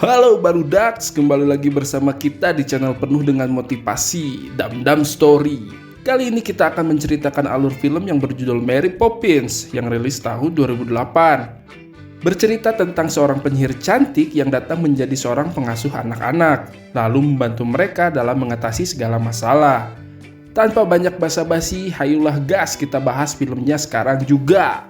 Halo Barudaks, kembali lagi bersama kita di channel penuh dengan motivasi, Damdam Story. Kali ini kita akan menceritakan alur film yang berjudul Mary Poppins yang rilis tahun 2008. Bercerita tentang seorang penyihir cantik yang datang menjadi seorang pengasuh anak-anak, lalu membantu mereka dalam mengatasi segala masalah. Tanpa banyak basa-basi, hayulah gas kita bahas filmnya sekarang juga.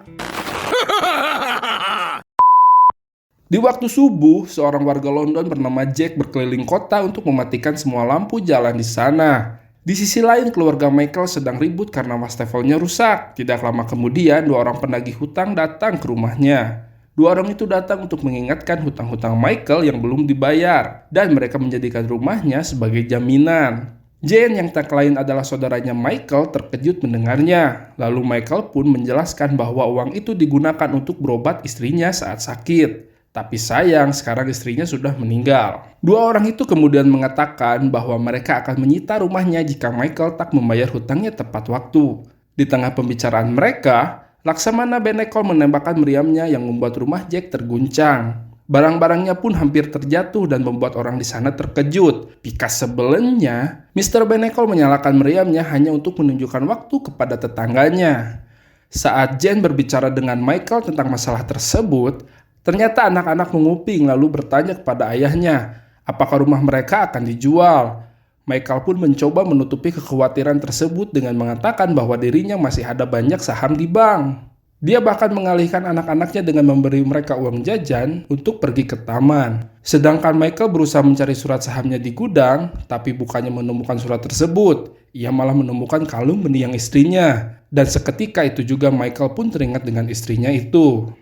Di waktu subuh, seorang warga London bernama Jack berkeliling kota untuk mematikan semua lampu jalan di sana. Di sisi lain, keluarga Michael sedang ribut karena wastafelnya rusak. Tidak lama kemudian, dua orang penagih hutang datang ke rumahnya. Dua orang itu datang untuk mengingatkan hutang-hutang Michael yang belum dibayar, dan mereka menjadikan rumahnya sebagai jaminan. Jane yang tak lain adalah saudaranya Michael terkejut mendengarnya. Lalu Michael pun menjelaskan bahwa uang itu digunakan untuk berobat istrinya saat sakit. Tapi sayang, sekarang istrinya sudah meninggal. Dua orang itu kemudian mengatakan bahwa mereka akan menyita rumahnya jika Michael tak membayar hutangnya tepat waktu. Di tengah pembicaraan mereka, Laksamana Benekol menembakkan meriamnya yang membuat rumah Jack terguncang. Barang-barangnya pun hampir terjatuh dan membuat orang di sana terkejut. Pika sebelnya, Mr. Benekol menyalakan meriamnya hanya untuk menunjukkan waktu kepada tetangganya. Saat Jane berbicara dengan Michael tentang masalah tersebut, ternyata anak-anak menguping lalu bertanya kepada ayahnya, apakah rumah mereka akan dijual. Michael pun mencoba menutupi kekhawatiran tersebut dengan mengatakan bahwa dirinya masih ada banyak saham di bank. Dia bahkan mengalihkan anak-anaknya dengan memberi mereka uang jajan untuk pergi ke taman. Sedangkan Michael berusaha mencari surat sahamnya di gudang, tapi bukannya menemukan surat tersebut. Ia malah menemukan kalung mendiang istrinya. Dan seketika itu juga Michael pun teringat dengan istrinya itu.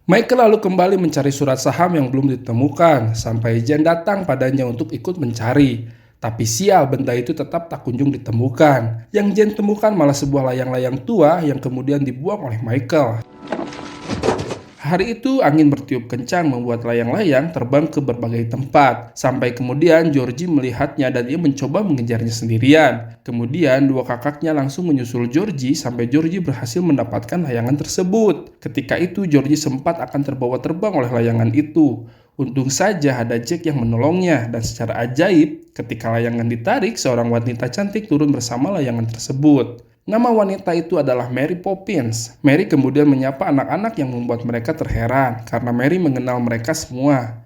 Michael lalu kembali mencari surat saham yang belum ditemukan, sampai Jane datang padanya untuk ikut mencari. Tapi sial, benda itu tetap tak kunjung ditemukan. Yang Jane temukan malah sebuah layang-layang tua yang kemudian dibuang oleh Michael. Hari itu angin bertiup kencang membuat layang-layang terbang ke berbagai tempat. Sampai kemudian Georgie melihatnya dan ia mencoba mengejarnya sendirian. Kemudian dua kakaknya langsung menyusul Georgie sampai Georgie berhasil mendapatkan layangan tersebut. Ketika itu Georgie sempat akan terbawa terbang oleh layangan itu. Untung saja ada Jack yang menolongnya dan secara ajaib ketika layangan ditarik seorang wanita cantik turun bersama layangan tersebut. Nama wanita itu adalah Mary Poppins. Mary kemudian menyapa anak-anak yang membuat mereka terheran karena Mary mengenal mereka semua.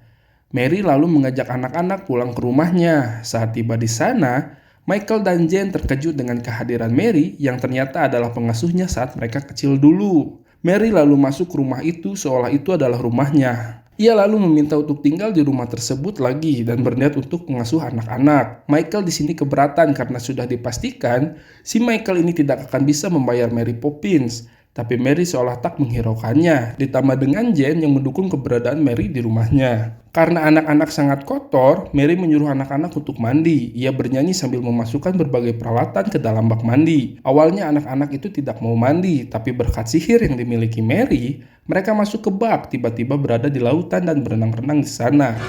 Mary lalu mengajak anak-anak pulang ke rumahnya. Saat tiba di sana, Michael dan Jane terkejut dengan kehadiran Mary yang ternyata adalah pengasuhnya saat mereka kecil dulu. Mary lalu masuk ke rumah itu seolah itu adalah rumahnya. Ia lalu meminta untuk tinggal di rumah tersebut lagi dan berniat untuk mengasuh anak-anak. Michael di sini keberatan karena sudah dipastikan si Michael ini tidak akan bisa membayar Mary Poppins. Tapi Mary seolah tak menghiraukannya, ditambah dengan Jane yang mendukung keberadaan Mary di rumahnya. Karena anak-anak sangat kotor, Mary menyuruh anak-anak untuk mandi. Ia bernyanyi sambil memasukkan berbagai peralatan ke dalam bak mandi. Awalnya anak-anak itu tidak mau mandi, tapi berkat sihir yang dimiliki Mary, mereka masuk ke bak, tiba-tiba berada di lautan dan berenang-renang di sana.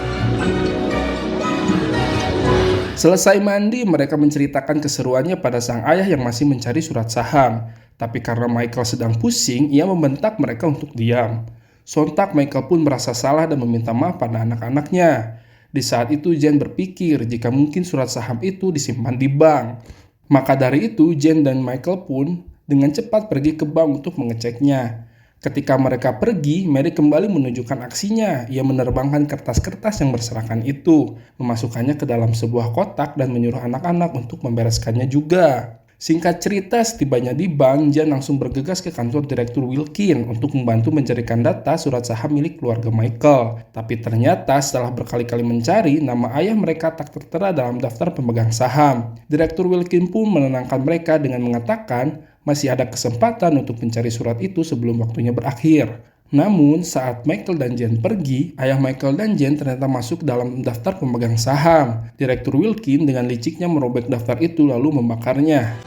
Selesai mandi, mereka menceritakan keseruannya pada sang ayah yang masih mencari surat saham. Tapi karena Michael sedang pusing, ia membentak mereka untuk diam. Sontak Michael pun merasa salah dan meminta maaf pada anak-anaknya. Di saat itu Jane berpikir jika mungkin surat saham itu disimpan di bank. Maka dari itu Jane dan Michael pun dengan cepat pergi ke bank untuk mengeceknya. Ketika mereka pergi, Mary kembali menunjukkan aksinya. Ia menerbangkan kertas-kertas yang berserakan itu, memasukkannya ke dalam sebuah kotak dan menyuruh anak-anak untuk membereskannya juga. Singkat cerita, setibanya di bank, Jan langsung bergegas ke kantor Direktur Wilkin untuk membantu mencarikan data surat saham milik keluarga Michael. Tapi ternyata setelah berkali-kali mencari, nama ayah mereka tak tertera dalam daftar pemegang saham. Direktur Wilkin pun menenangkan mereka dengan mengatakan masih ada kesempatan untuk mencari surat itu sebelum waktunya berakhir. Namun, saat Michael dan Jane pergi, ayah Michael dan Jane ternyata masuk dalam daftar pemegang saham. Direktur Wilkin dengan liciknya merobek daftar itu lalu membakarnya.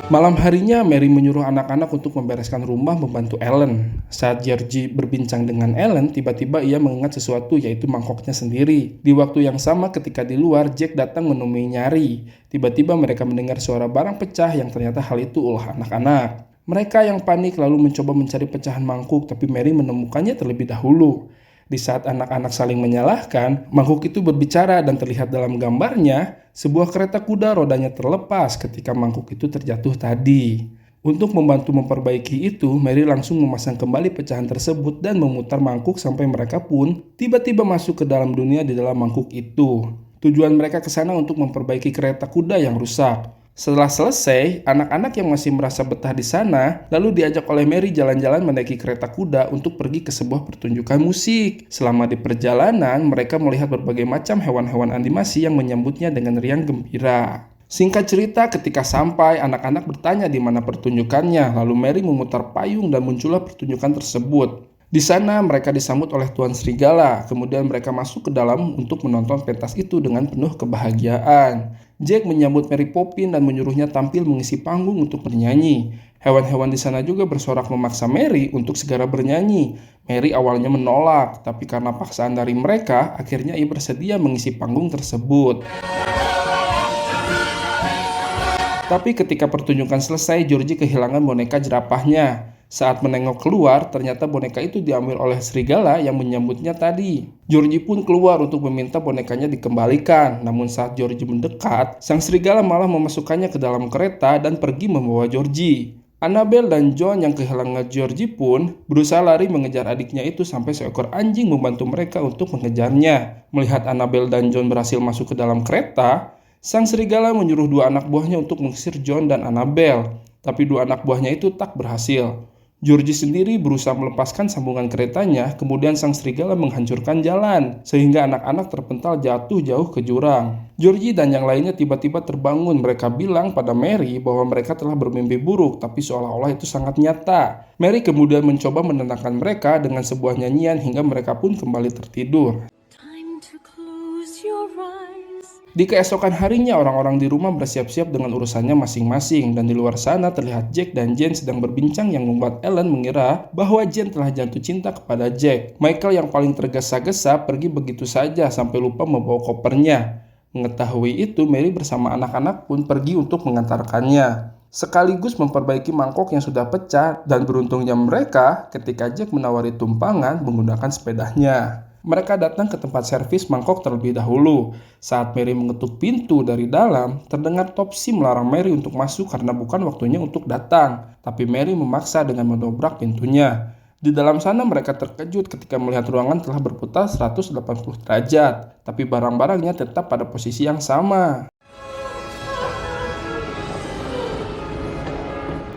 Malam harinya, Mary menyuruh anak-anak untuk membereskan rumah membantu Ellen. Saat Georgie berbincang dengan Ellen, tiba-tiba ia mengingat sesuatu yaitu mangkoknya sendiri. Di waktu yang sama ketika di luar, Jack datang menemui nyari. Tiba-tiba mereka mendengar suara barang pecah yang ternyata hal itu ulah anak-anak. Mereka yang panik lalu mencoba mencari pecahan mangkuk, tapi Mary menemukannya terlebih dahulu. Di saat anak-anak saling menyalahkan, mangkuk itu berbicara dan terlihat dalam gambarnya, sebuah kereta kuda rodanya terlepas ketika mangkuk itu terjatuh tadi. Untuk membantu memperbaiki itu, Mary langsung memasang kembali pecahan tersebut dan memutar mangkuk sampai mereka pun tiba-tiba masuk ke dalam dunia di dalam mangkuk itu. Tujuan mereka ke sana untuk memperbaiki kereta kuda yang rusak. Setelah selesai, anak-anak yang masih merasa betah di sana lalu diajak oleh Mary jalan-jalan menaiki kereta kuda untuk pergi ke sebuah pertunjukan musik. Selama di perjalanan, mereka melihat berbagai macam hewan-hewan animasi yang menyambutnya dengan riang gembira. Singkat cerita, ketika sampai, anak-anak bertanya di mana pertunjukannya, lalu Mary memutar payung dan muncullah pertunjukan tersebut. Di sana mereka disambut oleh Tuan Serigala, kemudian mereka masuk ke dalam untuk menonton pentas itu dengan penuh kebahagiaan. Jack menyambut Mary Poppins dan menyuruhnya tampil mengisi panggung untuk bernyanyi. Hewan-hewan di sana juga bersorak memaksa Mary untuk segera bernyanyi. Mary awalnya menolak, tapi karena paksaan dari mereka, akhirnya ia bersedia mengisi panggung tersebut. Tapi ketika pertunjukan selesai, Georgie kehilangan boneka jerapahnya. Saat menengok keluar, ternyata boneka itu diambil oleh serigala yang menyambutnya tadi. Georgie pun keluar untuk meminta bonekanya dikembalikan. Namun saat Georgie mendekat, sang serigala malah memasukkannya ke dalam kereta dan pergi membawa Georgie. Annabelle dan John yang kehilangan Georgie pun berusaha lari mengejar adiknya itu sampai seekor anjing membantu mereka untuk mengejarnya. Melihat Annabelle dan John berhasil masuk ke dalam kereta, sang serigala menyuruh dua anak buahnya untuk mengusir John dan Annabelle. Tapi dua anak buahnya itu tak berhasil. Georgie sendiri berusaha melepaskan sambungan keretanya, kemudian sang serigala menghancurkan jalan, sehingga anak-anak terpental jatuh jauh ke jurang. Georgie dan yang lainnya tiba-tiba terbangun. Mereka bilang pada Mary bahwa mereka telah bermimpi buruk, tapi seolah-olah itu sangat nyata. Mary kemudian mencoba menenangkan mereka dengan sebuah nyanyian hingga mereka pun kembali tertidur. Di keesokan harinya, orang-orang di rumah bersiap-siap dengan urusannya masing-masing, dan di luar sana terlihat Jack dan Jane sedang berbincang yang membuat Ellen mengira bahwa Jane telah jatuh cinta kepada Jack. Michael yang paling tergesa-gesa pergi begitu saja sampai lupa membawa kopernya. Mengetahui itu, Mary bersama anak-anak pun pergi untuk mengantarkannya, sekaligus memperbaiki mangkok yang sudah pecah, dan beruntungnya mereka ketika Jack menawari tumpangan menggunakan sepedanya. Mereka datang ke tempat servis mangkok terlebih dahulu. Saat Mary mengetuk pintu dari dalam, terdengar Topsy melarang Mary untuk masuk karena bukan waktunya untuk datang. Tapi Mary memaksa dengan mendobrak pintunya. Di dalam sana mereka terkejut ketika melihat ruangan telah berputar 180 derajat, tapi barang-barangnya tetap pada posisi yang sama.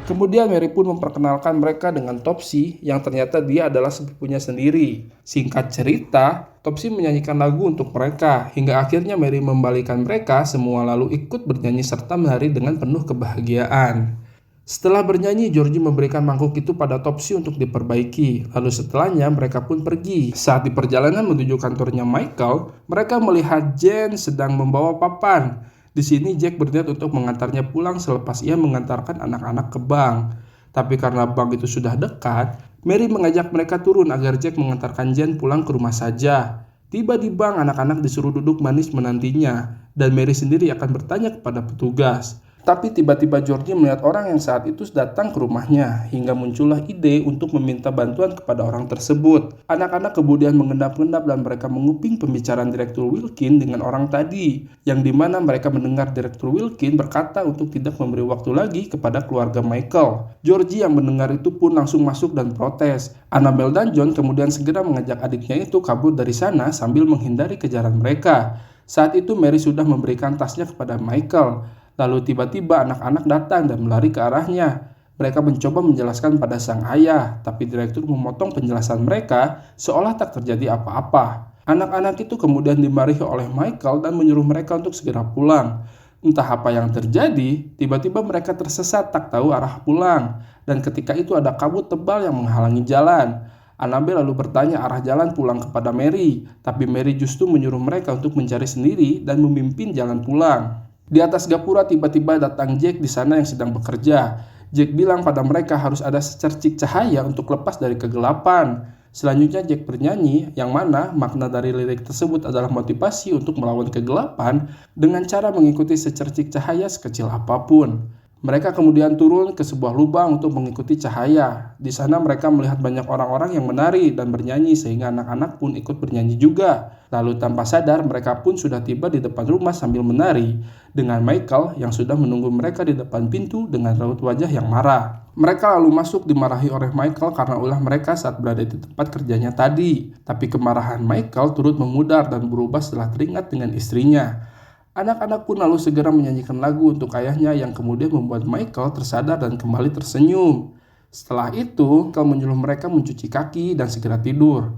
Kemudian Mary pun memperkenalkan mereka dengan Topsy yang ternyata dia adalah sepupunya sendiri. Singkat cerita, Topsy menyanyikan lagu untuk mereka hingga akhirnya Mary membalikan mereka semua lalu ikut bernyanyi serta menari dengan penuh kebahagiaan. Setelah bernyanyi, Georgie memberikan mangkuk itu pada Topsy untuk diperbaiki. Lalu setelahnya mereka pun pergi. Saat di perjalanan menuju kantornya Michael, mereka melihat Jane sedang membawa papan. Di sini Jack berniat untuk mengantarnya pulang selepas ia mengantarkan anak-anak ke bank. Tapi karena bank itu sudah dekat, Mary mengajak mereka turun agar Jack mengantarkan Jane pulang ke rumah saja. Tiba di bank, anak-anak disuruh duduk manis menantinya, dan Mary sendiri akan bertanya kepada petugas. Tapi tiba-tiba Georgie melihat orang yang saat itu datang ke rumahnya, hingga muncullah ide untuk meminta bantuan kepada orang tersebut. Anak-anak kemudian mengendap-endap dan mereka menguping pembicaraan Direktur Wilkin dengan orang tadi, yang dimana mereka mendengar Direktur Wilkin berkata untuk tidak memberi waktu lagi kepada keluarga Michael. Georgie yang mendengar itu pun langsung masuk dan protes. Annabelle dan John kemudian segera mengajak adiknya itu kabur dari sana sambil menghindari kejaran mereka. Saat itu Mary sudah memberikan tasnya kepada Michael. Lalu tiba-tiba anak-anak datang dan melari ke arahnya. Mereka mencoba menjelaskan pada sang ayah, tapi direktur memotong penjelasan mereka seolah tak terjadi apa-apa. Anak-anak itu kemudian dimarahi oleh Michael dan menyuruh mereka untuk segera pulang. Entah apa yang terjadi, tiba-tiba mereka tersesat tak tahu arah pulang. Dan ketika itu ada kabut tebal yang menghalangi jalan. Annabelle lalu bertanya arah jalan pulang kepada Mary, tapi Mary justru menyuruh mereka untuk mencari sendiri dan memimpin jalan pulang. Di atas gapura tiba-tiba datang Jack di sana yang sedang bekerja. Jack bilang pada mereka harus ada secercik cahaya untuk lepas dari kegelapan. Selanjutnya Jack bernyanyi, yang mana makna dari lirik tersebut adalah motivasi untuk melawan kegelapan dengan cara mengikuti secercik cahaya sekecil apapun. Mereka kemudian turun ke sebuah lubang untuk mengikuti cahaya. Di sana mereka melihat banyak orang-orang yang menari dan bernyanyi sehingga anak-anak pun ikut bernyanyi juga. Lalu tanpa sadar mereka pun sudah tiba di depan rumah sambil menari dengan Michael yang sudah menunggu mereka di depan pintu dengan raut wajah yang marah. Mereka lalu masuk dimarahi oleh Michael karena ulah mereka saat berada di tempat kerjanya tadi. Tapi kemarahan Michael turut memudar dan berubah setelah teringat dengan istrinya. Anak-anak pun lalu segera menyanyikan lagu untuk ayahnya yang kemudian membuat Michael tersadar dan kembali tersenyum. Setelah itu, Michael menyuruh mereka mencuci kaki dan segera tidur.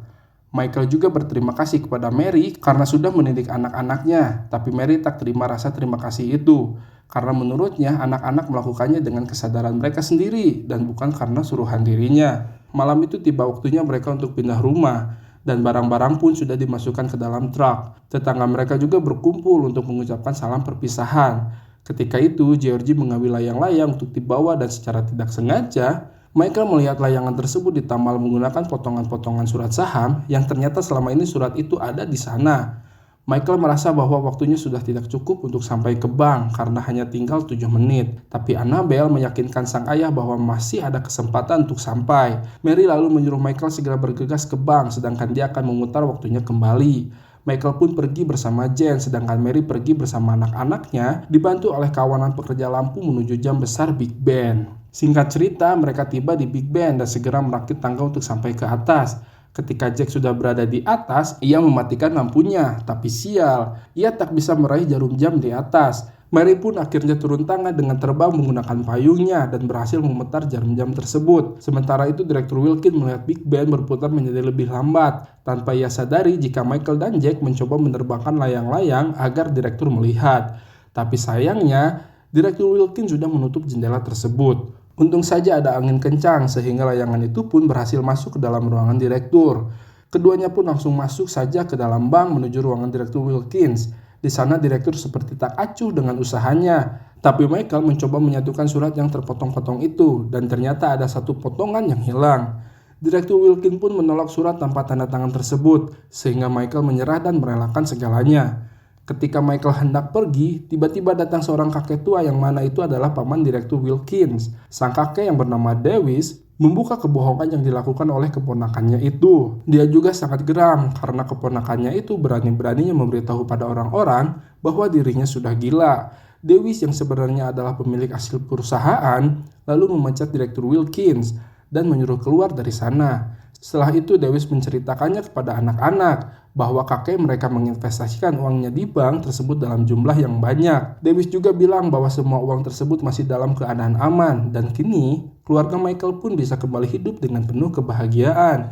Michael juga berterima kasih kepada Mary karena sudah mendidik anak-anaknya, tapi Mary tak terima rasa terima kasih itu. Karena menurutnya anak-anak melakukannya dengan kesadaran mereka sendiri dan bukan karena suruhan dirinya. Malam itu tiba waktunya mereka untuk pindah rumah. Dan barang-barang pun sudah dimasukkan ke dalam truk. Tetangga mereka juga berkumpul untuk mengucapkan salam perpisahan. Ketika itu, Georgie mengambil layang-layang untuk dibawa dan secara tidak sengaja, Michael melihat layangan tersebut ditamal menggunakan potongan-potongan surat saham yang ternyata selama ini surat itu ada di sana. Michael merasa bahwa waktunya sudah tidak cukup untuk sampai ke bank karena hanya tinggal 7 menit. Tapi Annabelle meyakinkan sang ayah bahwa masih ada kesempatan untuk sampai. Mary lalu menyuruh Michael segera bergegas ke bank sedangkan dia akan memutar waktunya kembali. Michael pun pergi bersama Jen sedangkan Mary pergi bersama anak-anaknya dibantu oleh kawanan pekerja lampu menuju jam besar Big Ben. Singkat cerita, mereka tiba di Big Ben dan segera merakit tangga untuk sampai ke atas. Ketika Jack sudah berada di atas, ia mematikan lampunya. Tapi sial, ia tak bisa meraih jarum jam di atas. Mary pun akhirnya turun tangan dengan terbang menggunakan payungnya dan berhasil memutar jarum jam tersebut. Sementara itu, Direktur Wilkins melihat Big Ben berputar menjadi lebih lambat. Tanpa ia sadari jika Michael dan Jack mencoba menerbangkan layang-layang agar Direktur melihat. Tapi sayangnya, Direktur Wilkins sudah menutup jendela tersebut. Untung saja ada angin kencang sehingga layangan itu pun berhasil masuk ke dalam ruangan direktur. Keduanya pun langsung masuk saja ke dalam bank menuju ruangan Direktur Wilkins. Di sana direktur seperti tak acuh dengan usahanya. Tapi Michael mencoba menyatukan surat yang terpotong-potong itu dan ternyata ada satu potongan yang hilang. Direktur Wilkins pun menolak surat tanpa tanda tangan tersebut sehingga Michael menyerah dan merelakan segalanya. Ketika Michael hendak pergi, tiba-tiba datang seorang kakek tua yang mana itu adalah paman Direktur Wilkins. Sang kakek yang bernama Dewis membuka kebohongan yang dilakukan oleh keponakannya itu. Dia juga sangat geram karena keponakannya itu berani-beraninya memberitahu pada orang-orang bahwa dirinya sudah gila. Dewis yang sebenarnya adalah pemilik asli perusahaan lalu memecat Direktur Wilkins dan menyuruh keluar dari sana. Setelah itu Dewis menceritakannya kepada anak-anak bahwa kakek mereka menginvestasikan uangnya di bank tersebut dalam jumlah yang banyak. Dewis juga bilang bahwa semua uang tersebut masih dalam keadaan aman dan kini keluarga Michael pun bisa kembali hidup dengan penuh kebahagiaan.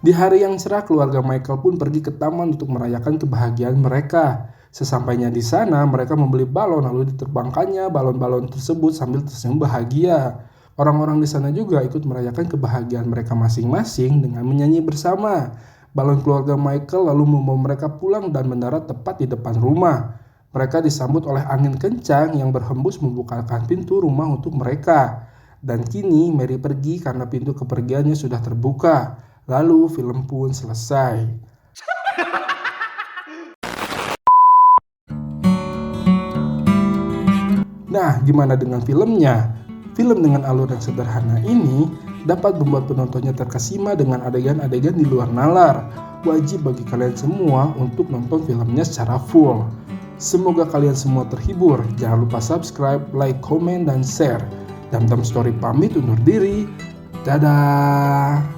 Di hari yang cerah, keluarga Michael pun pergi ke taman untuk merayakan kebahagiaan mereka. Sesampainya di sana, mereka membeli balon lalu diterbangkannya balon-balon tersebut sambil tersenyum bahagia. Orang-orang di sana juga ikut merayakan kebahagiaan mereka masing-masing dengan menyanyi bersama. Balon keluarga Michael lalu membawa mereka pulang dan mendarat tepat di depan rumah. Mereka disambut oleh angin kencang yang berhembus membukakan pintu rumah untuk mereka. Dan kini Mary pergi karena pintu kepergiannya sudah terbuka. Lalu film pun selesai. Nah, gimana dengan filmnya? Film dengan alur yang sederhana ini dapat membuat penontonnya terkesima dengan adegan-adegan di luar nalar. Wajib bagi kalian semua untuk nonton filmnya secara full. Semoga kalian semua terhibur. Jangan lupa subscribe, like, komen, dan share. Damdam Story pamit undur diri. Dadah!